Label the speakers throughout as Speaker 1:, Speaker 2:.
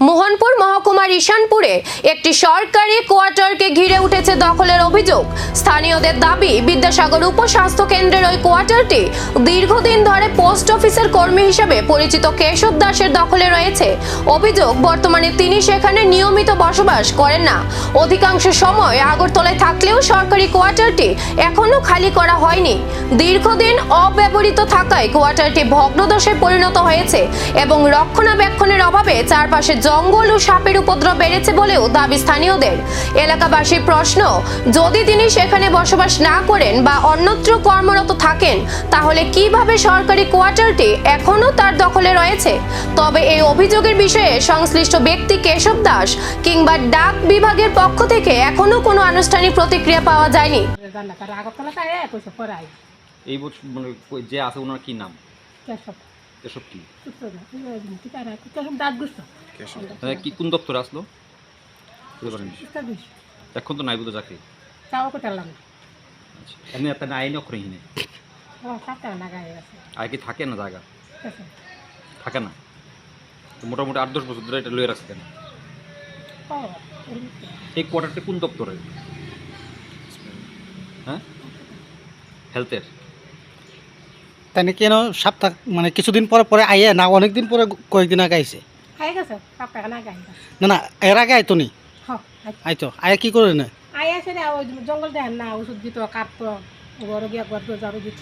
Speaker 1: মোহনপুর মহকুমার ঈশানপুরে একটি সরকারি কোয়ার্টারকে ঘিরে উঠেছে দখলের অভিযোগ। স্থানীয়দের দাবি, বিদ্যাসাগর উপস্বাস্থ্য কেন্দ্রের ওই কোয়ার্টারটি দীর্ঘদিন ধরে পোস্ট অফিসের কর্মী হিসেবে পরিচিত কেশব দাসের দখলে রয়েছে। অভিযোগ, বর্তমানে তিনি সেখানে নিয়মিত বসবাস করেন না। অধিকাংশ সময় আগরতলায় থাকলেও সরকারি কোয়ার্টারটি এখনো খালি করা হয়নি। দীর্ঘদিন অব্যবহৃত থাকায় কোয়ার্টারটি ভগ্নদশায় পরিণত হয়েছে এবং রক্ষণাবেক্ষণের অভাবে চারপাশে জঙ্গল ও সাপের উপদ্রব বেড়েছে বলেও দাবি স্থানীয়দের। এলাকাবাসীর প্রশ্ন, যদি তিনি সেখানে বসবাস না করেন বা অন্যত্র কর্মরত থাকেন, তাহলে কিভাবে সরকারি কোয়ার্টারটি এখনো তার দখলে রয়েছে? তবে এই অভিযোগের বিষয়ে সংশ্লিষ্ট ব্যক্তি কেশব দাস কিংবা ডাক বিভাগের পক্ষ থেকে এখনো কোনো আনুষ্ঠানিক প্রতিক্রিয়া পাওয়া যায়নি।
Speaker 2: এই মানে যে আছে ওনার কি নাম? কেশব কি? কি কোন দপ্তরে আসলো? এখন তো নাই বুঝতে চাকরি। এমনি আপনার আইন অক্ষরহীনে আর কি থাকে না জায়গা থাকে না, মোটামুটি 8-10 বছর ধরে এটা লয়ে রাখছে কেন? এই কোয়ার্টারটি কোন দপ্তরে? হ্যাঁ, হেলথের।
Speaker 3: তাই কেন সপ্তাহ মানে কিছুদিন পরে পরে আইয়ে না, অনেকদিন পরে কয়েকদিন আগে আইছে? না না, এর আগে আইতো নি? আইতো আয়া কি করে না?
Speaker 4: জঙ্গল দেখেন না, ওষুধ দিত, কাটতো, ঝাড়ু দিত,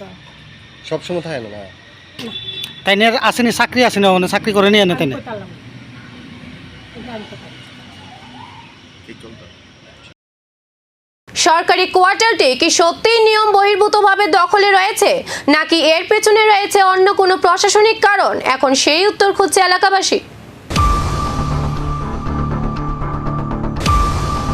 Speaker 5: সবসময় থাকে না।
Speaker 3: তাই নিয়ে আসেনি, চাকরি আসেনি, মানে চাকরি করে নিয়ে না তাই না?
Speaker 1: সরকারি কোয়ার্টারটি কি সত্যিই নিয়ম বহির্ভূতভাবে দখলে রয়েছে, নাকি এর পেছনে রয়েছে অন্য কোনো প্রশাসনিক কারণ? এখন সেই উত্তর খুঁজছে এলাকাবাসী।